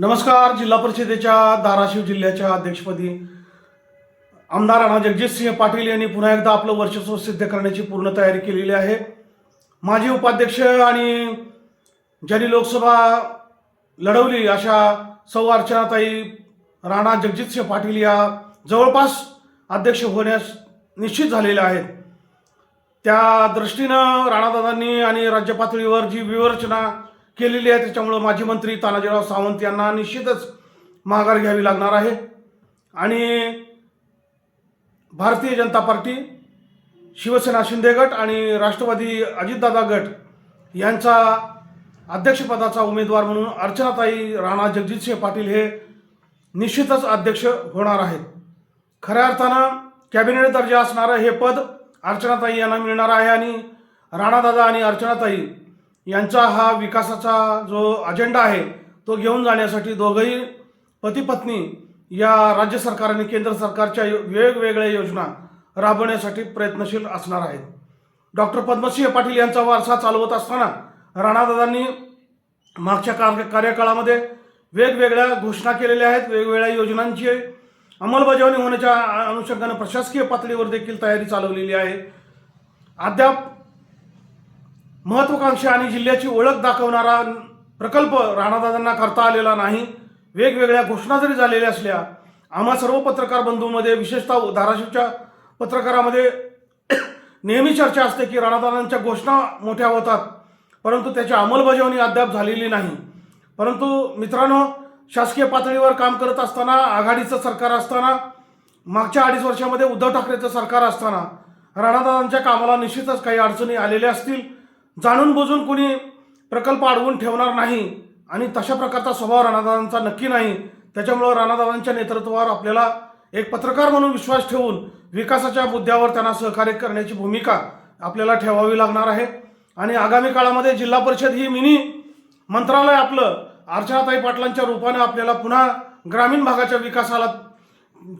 नमस्कार. जिल्हा परिषदेच्या धाराशिव जिल्ह्याच्या अध्यक्षपदी आमदार राणा जगजितसिंह पाटील यांनी पुन्हा एकदा आपलं वर्चस्व सिद्ध करण्याची पूर्ण तयारी केलेली आहे. माजी उपाध्यक्ष आणि ज्यांनी लोकसभा लढवली अशा सौ अर्चनाताई राणा जगजितसिंह पाटील या जवळपास अध्यक्ष होण्यास निश्चित झालेल्या आहेत. त्या दृष्टीनं राणादादांनी आणि राज्य पातळीवर जी व्यूहरचना केलेली आहे त्याच्यामुळे माजी मंत्री तानाजीराव सावंत यांना निश्चितच माघार घ्यावी लागणार आहे. आणि भारतीय जनता पार्टी, शिवसेना शिंदे गट आणि राष्ट्रवादी अजितदादा गट यांचा अध्यक्षपदाचा उमेदवार म्हणून अर्चनाताई राणा जगजितसिंह पाटील हे निश्चितच अध्यक्ष होणार आहेत. खऱ्या अर्थानं कॅबिनेट दर्जा असणारं हे पद अर्चनाताई यांना मिळणार आहे आणि राणादादा आणि अर्चनाताई यांचा हा विकासाचा जो अजेंडा आहे तो घेऊन जाण्यासाठी दोघंही पती पत्नी या राज्य सरकार आणि केंद्र सरकारच्या वेगवेगळ्या योजना राबवण्यासाठी प्रयत्नशील असणार आहेत. डॉक्टर पद्मसिंह पाटील यांचा वारसा चालवत असताना राणादादांनी मागच्या कार्यकाळामध्ये वेगवेगळ्या घोषणा केलेल्या आहेत. वेगवेगळ्या योजनांची अंमलबजावणी होण्याच्या अनुषंगाने प्रशासकीय पातळीवर देखील तयारी चालवलेली आहे. अद्याप महत्वाकांक्षी आणि जिल्ह्याची ओळख दाखवणारा प्रकल्प राणादादांना करता आलेला नाही. वेगवेगळ्या घोषणा जरी झालेल्या असल्या, आम्हा सर्व पत्रकार बंधूंमध्ये विशेषतः धाराशिवच्या पत्रकारामध्ये नेहमी चर्चा असते की राणादादांच्या घोषणा मोठ्या होतात परंतु त्याची अंमलबजावणी अद्याप झालेली नाही. परंतु मित्रांनो, शासकीय पातळीवर काम करत असताना, आघाडीचं सरकार असताना, मागच्या 2.5 वर्षामध्ये उद्धव ठाकरेचं सरकार असताना राणादादांच्या कामाला निश्चितच काही अडचणी आलेल्या असतील. जाणून बुजून कुणी प्रकल्प अडवून ठेवणार नाही आणि तशा प्रकारचा स्वभाव राणादादांचा नक्की नाही. त्याच्यामुळं राणादादांच्या नेतृत्वावर आपल्याला एक पत्रकार म्हणून विश्वास ठेवून विकासाच्या मुद्द्यावर त्यांना सहकार्य करण्याची भूमिका आपल्याला ठेवावी लागणार आहे. आणि आगामी काळामध्ये जिल्हा परिषद ही मिनी मंत्रालय आपलं अर्चनाताई पाटलांच्या रूपाने आपल्याला पुन्हा ग्रामीण भागाच्या विकासाला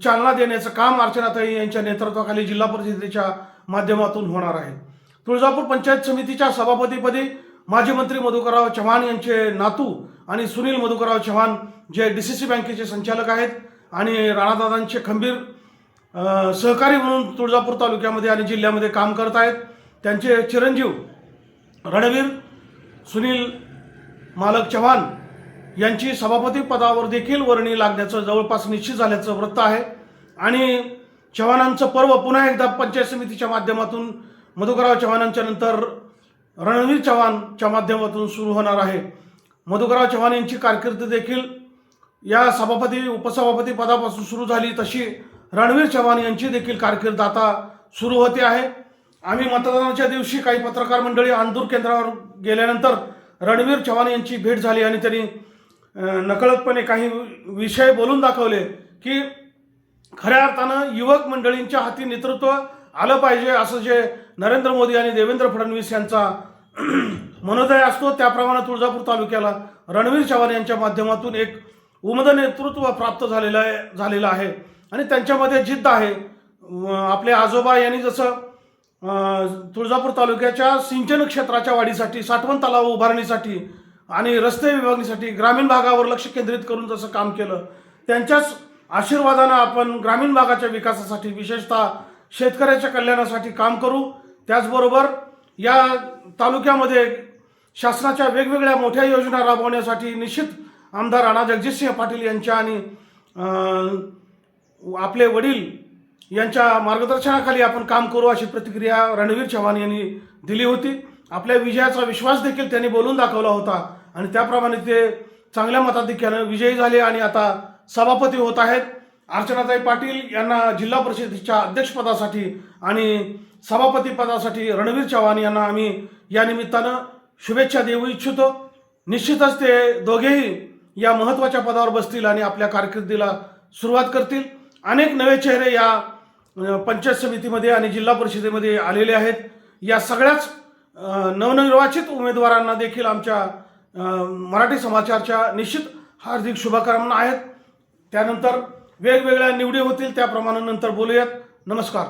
चालना देण्याचं काम अर्चनाताई यांच्या नेतृत्वाखाली जिल्हा परिषदेच्या माध्यमातून होणार आहे. तुळजापूर पंचायत समितीच्या सभापतीपदी माजी मंत्री मधुकरराव चव्हाण यांचे नातू आणि सुनील मधुकरराव चव्हाण जे DCC बँकेचे संचालक आहेत आणि राणादादांचे खंबीर सहकारी म्हणून तुळजापूर तालुक्यामध्ये आणि जिल्ह्यामध्ये काम करत आहेत. त्यांचे चिरंजीव रणवीर सुनील मालक चव्हाण यांची सभापती पदावर देखील वर्णी लागण्याचं जवळपास निश्चित झाल्याचं वृत्त आहे. आणि चव्हाणांचं पर्व पुन्हा एकदा पंचायत समितीच्या माध्यमातून मधुकरराव चव्हाणांच्या नंतर रणवीर चव्हाणच्या माध्यमातून सुरू होणार आहे. मधुकरराव चव्हाण यांची कारकीर्द देखील या सभापती उपसभापती पदापासून सुरू झाली तशी रणवीर चव्हाण यांची देखील कारकीर्द आता सुरू होते आहे. आम्ही मतदानाच्या दिवशी काही पत्रकार मंडळी अंदूर केंद्रावर गेल्यानंतर रणवीर चव्हाण यांची भेट झाली आणि त्यांनी नकळतपणे काही विषय बोलून दाखवले की खऱ्या अर्थानं युवक मंडळींच्या हाती नेतृत्व आलं पाहिजे, असं जे नरेंद्र मोदी आणि देवेंद्र फडणवीस यांचा मनोदय असतो त्याप्रमाणे तुळजापूर तालुक्याला रणवीर चव्हाण यांच्या माध्यमातून एक उमद नेतृत्व प्राप्त झालेलं आहे आणि त्यांच्यामध्ये जिद्द आहे. आपले आजोबा यांनी जसं तुळजापूर तालुक्याच्या सिंचन क्षेत्राच्या वाढीसाठी, साठवण तलाव उभारणीसाठी आणि रस्ते विभागणीसाठी ग्रामीण भागावर लक्ष केंद्रित करून जसं काम केलं, त्यांच्याच आशीर्वादानं आपण ग्रामीण भागाच्या विकासासाठी, विशेषतः शेतकऱ्याच्या कल्याणासाठी काम करू. त्याचबरोबर या तालुक्यामध्ये शासनाच्या वेगवेगळ्या मोठ्या योजना राबवण्यासाठी निश्चित आमदार राणा जगजितसिंह पाटील यांच्या आणि आपले वडील यांच्या मार्गदर्शनाखाली आपण काम करू अशी प्रतिक्रिया रणवीर चव्हाण यांनी दिली होती. आपल्या विजयाचा विश्वास देखील त्यांनी बोलून दाखवला होता आणि त्याप्रमाणे ते चांगल्या मताधिक्यानं विजयी झाले आणि आता सभापती होत आहेत. अर्चनाताई पाटील यांना जिल्हा परिषदेच्या अध्यक्षपदासाठी आणि सभापती पदासाठी रणवीर चव्हाण यांना आम्ही या निमित्तानं शुभेच्छा देऊ इच्छितो. निश्चितच ते दोघेही या महत्त्वाच्या पदावर बसतील आणि आपल्या कारकिर्दीला सुरुवात करतील. अनेक नवे चेहरे या पंचायत समितीमध्ये आणि जिल्हा परिषदेमध्ये आलेले आहेत. या सगळ्याच नवनिर्वाचित उमेदवारांना देखील आमच्या मराठी समाचारच्या निश्चित हार्दिक शुभकामना आहेत. त्यानंतर वेगवेगळ्या निवडी होतील त्याप्रमाणे नंतर बोलूयात. नमस्कार.